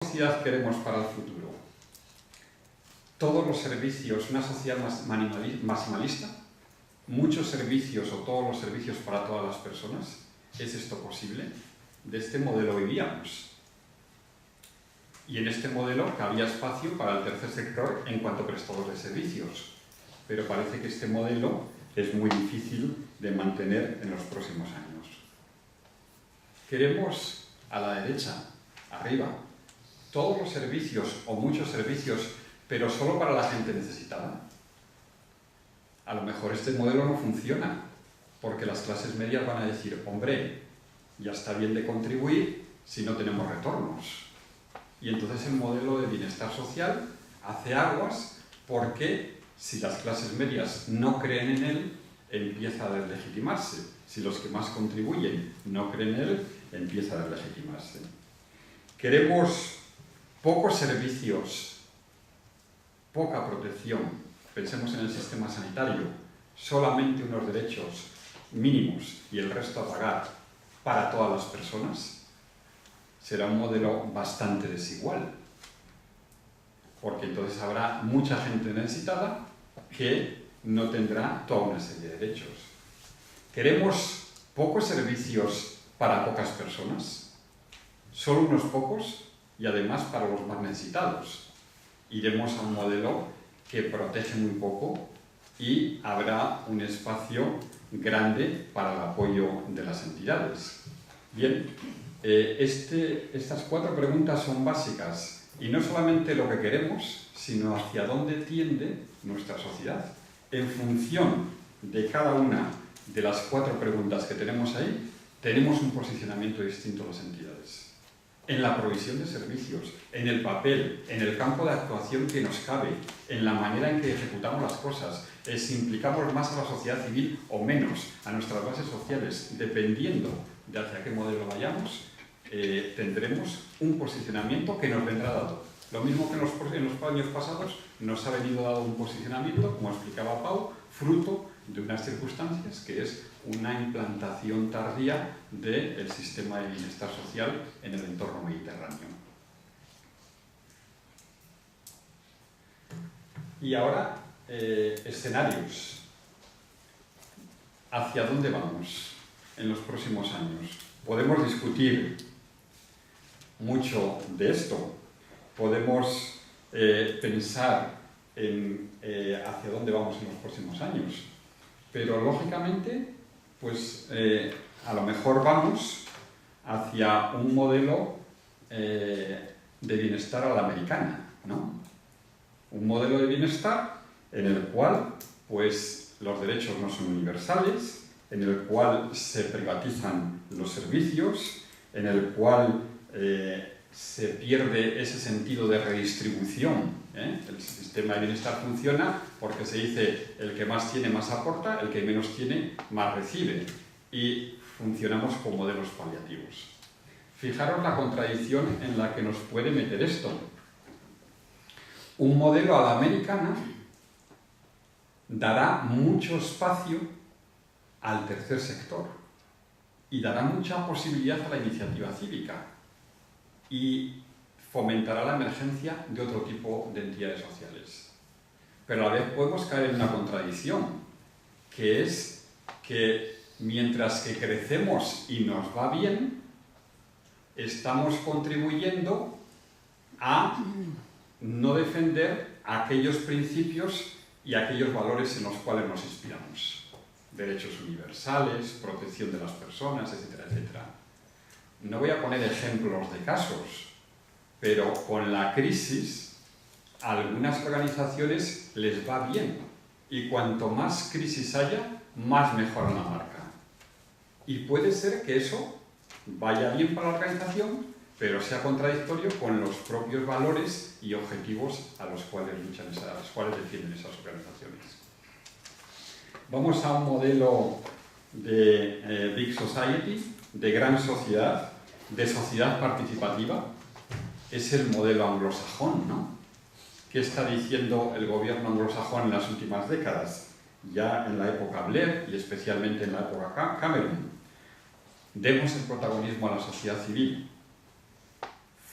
¿Qué sociedad queremos para el futuro? Todos los servicios, una sociedad maximalista, muchos servicios o todos los servicios para todas las personas. ¿Es esto posible? De este modelo vivíamos. Y en este modelo cabía espacio para el tercer sector en cuanto a prestadores de servicios. Pero parece que este modelo es muy difícil de mantener en los próximos años. Queremos, a la derecha, arriba, todos los servicios o muchos servicios, pero solo para la gente necesitada. A lo mejor este modelo no funciona, porque las clases medias van a decir, hombre, ya está bien de contribuir si no tenemos retornos. Y entonces el modelo de bienestar social hace aguas porque si las clases medias no creen en él, empieza a deslegitimarse. Si los que más contribuyen no creen en él, empieza a deslegitimarse. Queremos pocos servicios, poca protección. Pensemos en el sistema sanitario, solamente unos derechos mínimos y el resto a pagar para todas las personas. Será un modelo bastante desigual, porque entonces habrá mucha gente necesitada que no tendrá toda una serie de derechos. ¿Queremos pocos servicios para pocas personas? ¿Solo unos pocos? Y además para los más necesitados. Iremos a un modelo que protege muy poco y habrá un espacio grande para el apoyo de las entidades. Bien, estas cuatro preguntas son básicas y no solamente lo que queremos, sino hacia dónde tiende nuestra sociedad. En función de cada una de las cuatro preguntas que tenemos ahí, tenemos un posicionamiento distinto a las entidades. En la provisión de servicios, en el papel, en el campo de actuación que nos cabe, en la manera en que ejecutamos las cosas, si implicamos más a la sociedad civil o menos a nuestras bases sociales, dependiendo de hacia qué modelo vayamos, tendremos un posicionamiento que nos vendrá dado. Lo mismo que en los años pasados nos ha venido dado un posicionamiento, como explicaba Pau, fruto de unas circunstancias que es una implantación tardía del sistema de bienestar social en el entorno mediterráneo. Y ahora, escenarios. ¿Hacia dónde vamos en los próximos años? Podemos discutir mucho de esto. Podemos pensar en hacia dónde vamos en los próximos años. Pero, lógicamente, pues a lo mejor vamos hacia un modelo de bienestar a la americana, ¿no? Un modelo de bienestar en el cual pues, los derechos no son universales, en el cual se privatizan los servicios, en el cual se pierde ese sentido de redistribución. El sistema de bienestar funciona porque se dice el que más tiene más aporta, el que menos tiene más recibe. Y funcionamos con modelos paliativos. Fijaros la contradicción en la que nos puede meter esto. Un modelo a la americana dará mucho espacio al tercer sector y dará mucha posibilidad a la iniciativa cívica y fomentará la emergencia de otro tipo de entidades sociales. Pero a la vez podemos caer en una contradicción, que es que mientras que crecemos y nos va bien, estamos contribuyendo a no defender aquellos principios y aquellos valores en los cuales nos inspiramos. Derechos universales, protección de las personas, etcétera, etcétera. No voy a poner ejemplos de casos, pero con la crisis a algunas organizaciones les va bien y cuanto más crisis haya, más mejora la marca. Y puede ser que eso vaya bien para la organización, pero sea contradictorio con los propios valores y objetivos a los cuales luchan, a los cuales defienden esas organizaciones. Vamos a un modelo de Big Society, de gran sociedad, de sociedad participativa. Es el modelo anglosajón, ¿no? ¿Qué está diciendo el gobierno anglosajón en las últimas décadas? Ya en la época Blair y especialmente en la época Cameron. Demos el protagonismo a la sociedad civil.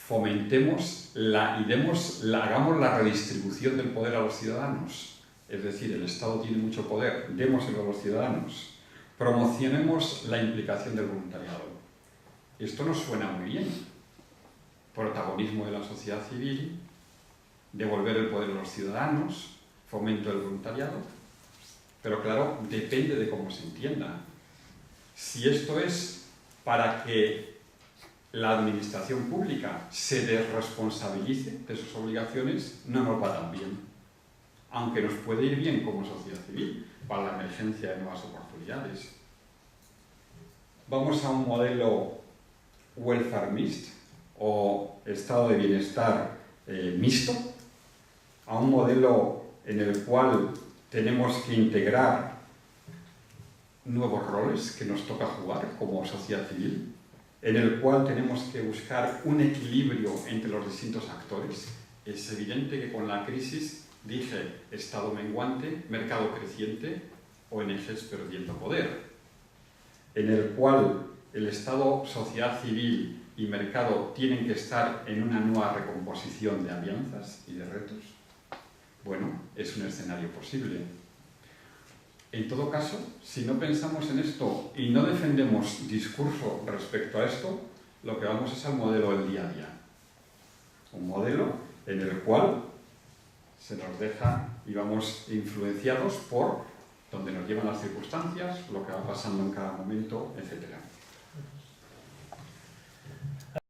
fomentemos hagamos la redistribución del poder a los ciudadanos. Es decir, el Estado tiene mucho poder, démoselo a los ciudadanos. Promocionemos la implicación del voluntariado. Esto nos suena muy bien. Protagonismo de la sociedad civil, devolver el poder a los ciudadanos, fomento del voluntariado. Pero claro, depende de cómo se entienda. Si esto es para que la administración pública se desresponsabilice de sus obligaciones, no nos va tan bien. Aunque nos puede ir bien como sociedad civil para la emergencia de nuevas oportunidades. Vamos a un modelo welfare mixed o estado de bienestar mixto, a un modelo en el cual tenemos que integrar nuevos roles que nos toca jugar como sociedad civil, en el cual tenemos que buscar un equilibrio entre los distintos actores. Es evidente que con la crisis dije Estado menguante, mercado creciente, ONGs perdiendo poder, en el cual el Estado, sociedad civil y mercado tienen que estar en una nueva recomposición de alianzas y de retos. Bueno, es un escenario posible. En todo caso, si no pensamos en esto y no defendemos discurso respecto a esto, lo que vamos es al modelo del día a día. Un modelo en el cual se nos deja y vamos influenciados por donde nos llevan las circunstancias, lo que va pasando en cada momento, etc.